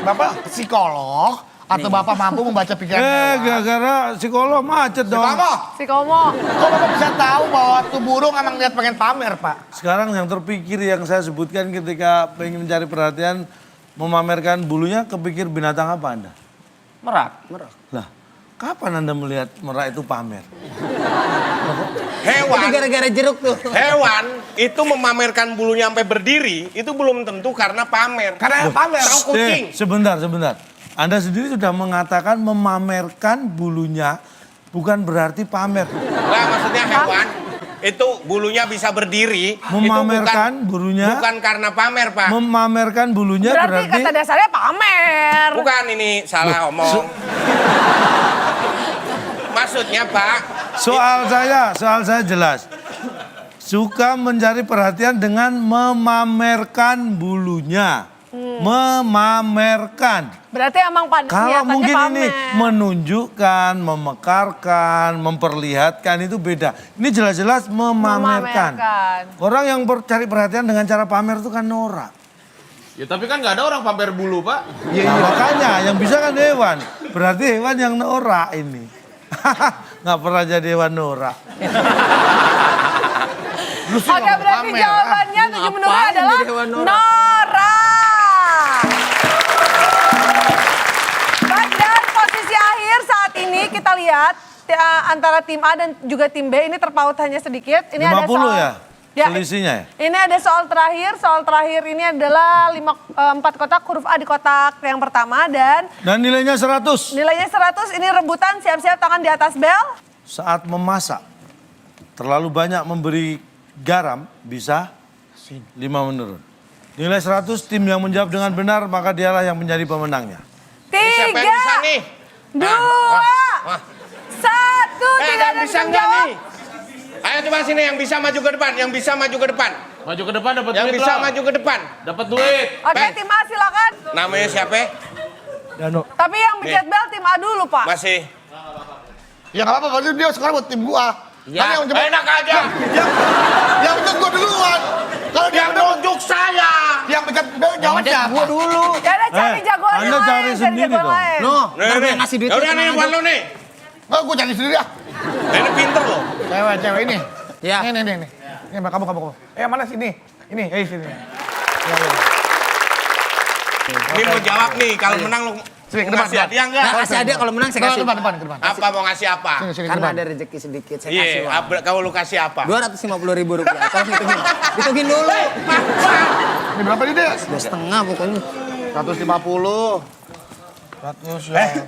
Bapak psikolog atau Bapak mampu membaca pikiran hewan? Gara-gara psikolog macet dong. Kamu, si Komo. kok Bapak bisa tahu bahwa tuh burung emang lihat pengen pamer, Pak? Sekarang yang terpikir yang saya sebutkan ketika pengen mencari perhatian memamerkan bulunya, kepikir binatang apa Anda? Merak. Lah, kapan Anda melihat merak itu pamer? Itu Hewan. gara-gara jeruk tuh. Hewan itu memamerkan bulunya sampai berdiri itu belum tentu karena pamer. Karena pamer. Tahu kucing. Sebentar. Anda sendiri sudah mengatakan memamerkan bulunya bukan berarti pamer. Lah maksudnya hewan itu bulunya bisa berdiri. Memamerkan itu bulunya. bukan karena pamer Pak. Memamerkan bulunya Berarti kata dasarnya pamer. Bukan ini salah omong. Maksudnya Pak. Soal saya jelas. Suka mencari perhatian dengan memamerkan bulunya. Memamerkan. Berarti emang Kalau niatannya mungkin ini pamer. menunjukkan, memekarkan, memperlihatkan itu beda. Ini jelas-jelas memamerkan. Orang yang cari perhatian dengan cara pamer itu kan norak. Ya tapi kan nggak ada orang pamer bulu, Pak. Nah, makanya yang bisa kan hewan. Berarti hewan yang norak ini. Nggak pernah jadi hewan norak. Oke, berarti jawabannya 7 menurut adalah norak. Baik, dan posisi akhir saat ini kita lihat antara tim A dan juga tim B ini terpaut hanya sedikit. Ini 50 ada soal, ya selisihnya ya? Ini ada soal terakhir ini adalah 4 kotak, huruf A di kotak yang pertama dan nilainya 100. Nilainya 100, ini rebutan, siap-siap tangan di atas bel. Saat memasak, terlalu banyak memberi garam bisa 5 menurun. Nilai 100, tim yang menjawab dengan benar maka dialah yang menjadi pemenangnya. 3, Siapa yang bisa nih? 2, 1, Ada tidak yang ada bisa yang nggak jawab. nih? Ayo coba sini yang bisa maju ke depan, yang bisa maju ke depan. Maju ke depan dapat Yang duit bisa loh. maju ke depan. Dapat duit. Oke, Ben. tim A silakan. Namanya siapa? Dano. Tapi yang pencet bel tim A dulu, Pak. Masih. Ya nggak apa-apa, berarti dia sekarang buat tim gua. Ya, Kan yang mencoba- enak aja. Yang pencet gua duluan. Kalau dia Yang nunjuk saya. yang pencet bel jawab siapa? dulu. Ya udah cari jagoan Anda yang cari lain, sendiri jagoan dong. lain. Loh, Nih, ntar gue nih. yang ngasih duit. Ya udah nih buat lo nih. Oh, gua cari sendiri ah. Ini pinter loh. Cewek ini. Ya. Nih. Ini kamu. Mana sini? Ini, sini. Ini mau jawab nih, kalau menang lo Sini, ke mau depan, ngasih hadiah enggak? Nah, kasih hadiah kalau menang saya kasih. Depan. Apa mau ngasih apa? Sini, ke Karena depan. ada rezeki sedikit saya kasih Iya, uang. kalau lu kasih apa? 250.000 rupiah. Tolong hitungin. Hitungin dulu. Ini berapa nih, Des? 2,5 pokoknya. 150.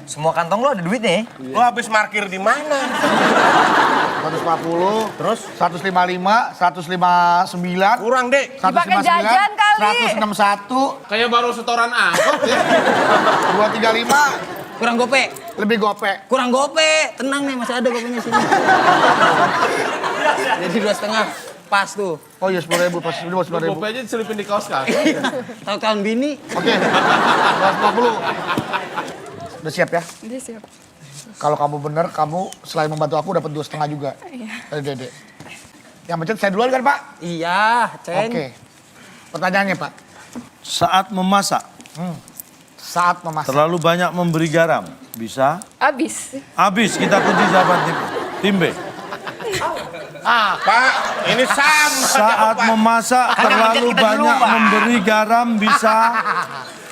Semua kantong lo ada duit nih. Lu habis parkir di mana? 140. Terus? 155, 159. Kurang deh. Dipakai jajan kali. 161, Kayak baru setoran angkot ya. 235, Kurang gope. lebih gope. Kurang gope. Tenang nih, masih ada gopenya sini. Jadi 2,5. Pas tuh. Oh iya, 10.000 pas. Ini mau 10.000. Gope aja diselipin di kaos kaki. Tahun bini. Oke, 150. Udah siap ya? Udah siap. Kalau kamu bener, kamu selain membantu aku dapat 2,5 juga. Iya. Dari Dede. Yang mencet saya duluan kan, Pak? Iya, Ceng. Oke. Pertanyaannya, Pak. Saat memasak, Saat memasak. terlalu banyak memberi garam bisa Abis. habis. Kita kunci jawaban tim B. Pak, ini sama. Saat memasak terlalu banyak memberi garam bisa.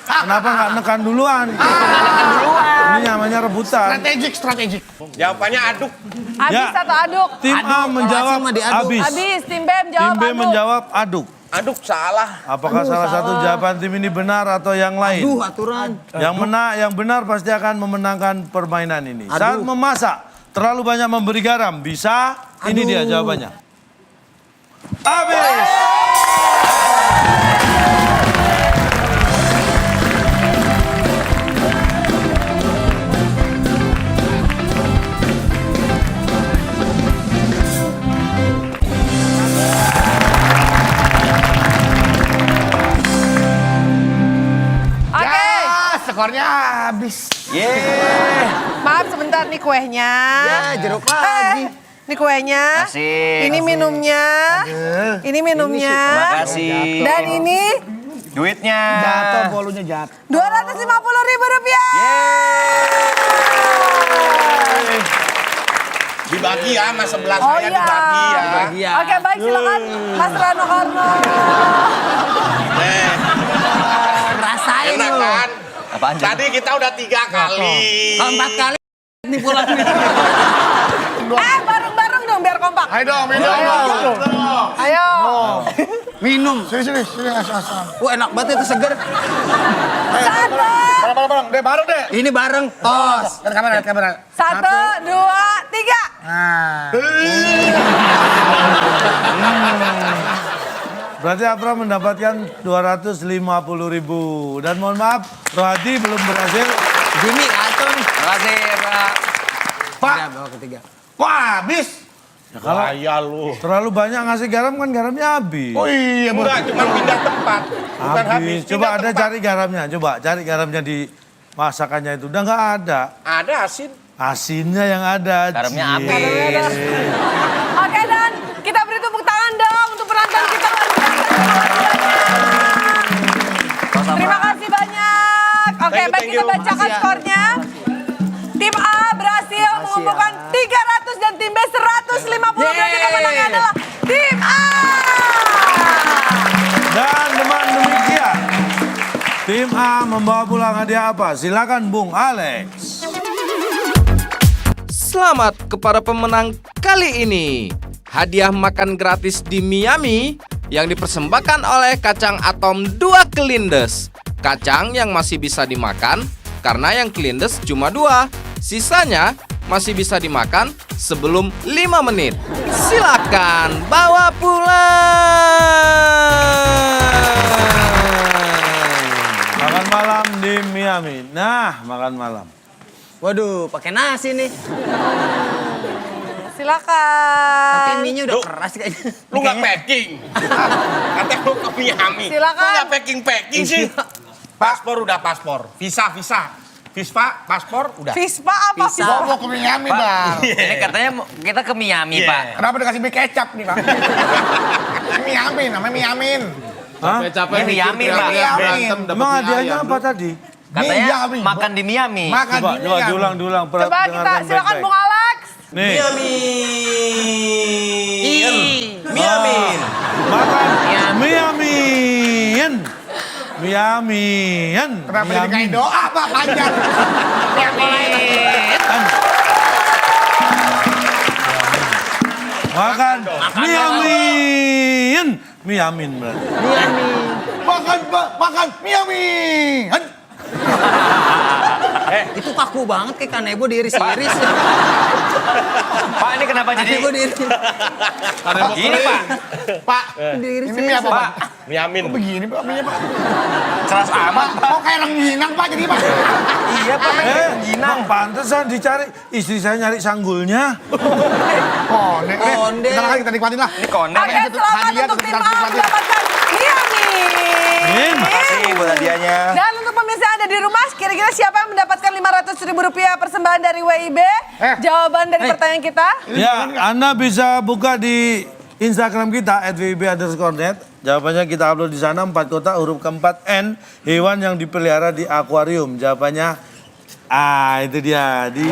Kenapa nggak nekan duluan? Ini namanya rebutan. Strategik. Jawabannya aduk. Habis Ya. atau aduk? Tim A menjawab Langsung mah diaduk. habis. Habis, tim B Tim menjawab B aduk. menjawab aduk. Aduk salah. Apakah salah satu jawaban tim ini benar atau yang lain? Duh, aturan. Yang benar pasti akan memenangkan permainan ini. Saat memasak terlalu banyak memberi garam bisa. Ini dia jawabannya. Habis. Oke, Ya, skornya habis. maaf sebentar nih kuehnya. Ya, jeruk lagi. Ini kuehnya. Kasih. Ini minumnya. Ini minumnya. Makasih. Dan ini Duitnya. Jatuh, bolunya jatuh. 250.000 rupiah. Dibagi ya sama sebelah Oh saya iya. dibagi ya. Iya. Oke, baik silakan Mas Rano Karno. Rasain Enak lu. kan? Apaan, Jan? Tadi kita udah 3 kali. Kalau 4 kali nih pulang nih. Bareng-bareng dong biar kompak. Ayo dong, minum. Ayo. Minum. Sini. Asal. Wah, enak banget itu seger. Satu, Bareng. Deh, baru deh. Ini bareng. Tos. Lihat kamera. 1, 2, 3. Nah. Berarti Afra mendapatkan 250.000. Dan mohon maaf, Rohadi belum berhasil. Gini kacau nih. Makasih, Pak. Pak, Ya, bawa ketiga. wah habis. Ya, kalau lu. terlalu banyak ngasih garam kan garamnya habis. Oh iya, Enggak, cuma pindah tempat. Bukan habis. Coba pindah ada tempat. cari garamnya, coba cari garamnya di masakannya itu. Udah nggak ada. Ada asin. Asinnya yang ada. Garamnya Cie. habis. Oke, dan kita beri tepuk tangan dong untuk penonton kita luar biasa. Terima kasih banyak. Oke, Thank you, baik thank kita you. bacakan Makasih ya. skornya. Tim A berhasil mengumpulkan 300 dan tim B 150. Berarti pemenangnya adalah tim A. Dan teman demikian, tim A membawa pulang hadiah apa? Silakan Bung Alex. Selamat kepada pemenang kali ini. Hadiah makan gratis di Miami yang dipersembahkan oleh Kacang Atom 2 kelindes. Kacang yang masih bisa dimakan karena yang kelindes cuma 2. Sisanya masih bisa dimakan sebelum 5 menit. Silakan bawa pulang. Makan malam di Miami. Nah, makan malam. Waduh, pakai nasi nih. Tapi Silakan. ininya udah keras kayaknya. Lu nggak packing. Katanya lu ke Miami. Silakan. Lu nggak packing sih. Paspor udah paspor. Visa. Vispa, paspor udah. Vispa apa? Visa. Gua mau ke Miami, Bang. Ini katanya kita ke Miami, Iya. Pak. Kenapa dikasih mie kecap nih, Bang? Miami, namanya Miamin. Hah? Capek-capek Ini mikir Miami, Pak. teriak-teriak berantem dapet Emang mie hadiahnya ayam. apa tadi? Katanya Miami. makan di Miami. Makan Coba, di coba Miami. diulang. Coba kita Dengarkan silakan baik-baik. Bung Alex. Nih, Miami. makan Miamiin. Miamiin. Kenapa dikain doa, Pak? Panjang. Makan Miamiin. Miamin berarti. Makan Miami. Itu kaku banget kayak kanebo diiris-iris. Pak, ini kenapa jadi Kanebo diiris. gini, Pak? Pak, ini mie apa, Pak? Miamin. Kok begini, Pak? Mie, Pak? Keras amat. Kok kayak rengginang, Pak, jadi, Pak? Iya, Pak. Bang, pantesan dicari. Istri saya nyari sanggulnya. Konde. Konde. Kita nikmatin lah. Ini konde. Oke, selamat untuk tim A mendapatkan Miami. Makasih buat hadiahnya. Dan untuk pemirsa yang ada di rumah, kira-kira siapa yang mendapatkan Rp500.000 persembahan dari WIB? Jawaban dari pertanyaan kita. Ya, Anda bisa buka di Instagram kita @wib_net. Jawabannya kita upload di sana 4 kota huruf keempat N, hewan yang dipelihara di akuarium. Jawabannya itu dia di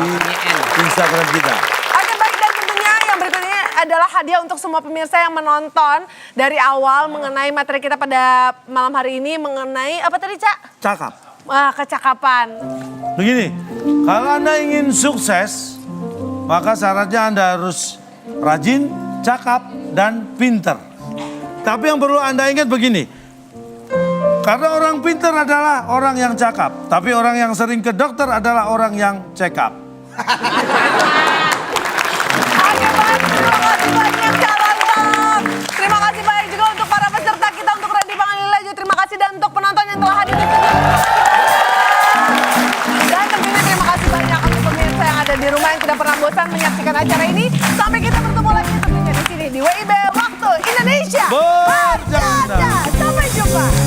Instagram kita. Oke, baik, dan tentunya yang berikutnya adalah hadiah untuk semua pemirsa yang menonton dari awal mengenai materi kita pada malam hari ini mengenai apa tadi, Cak? Cakap. Wah, kecakapan. Begini, kalau Anda ingin sukses, maka syaratnya Anda harus rajin, cakap, dan pinter. Tapi yang perlu Anda ingat begini, karena orang pinter adalah orang yang cakap, tapi orang yang sering ke dokter adalah orang yang check up. Oke, baik, terima kasih banyak, Cak Lantap. Terima kasih banyak juga untuk para peserta kita, untuk Randy Pangalila juga terima kasih, dan untuk penonton yang telah hadir di studio. Dan tentunya terima kasih banyak untuk pemirsa yang ada di rumah yang tidak pernah bosan menyaksikan acara ini. Sampai kita bertemu lagi tentunya di sini di WIB Waktu Indonesia. Bercanda. Sampai jumpa.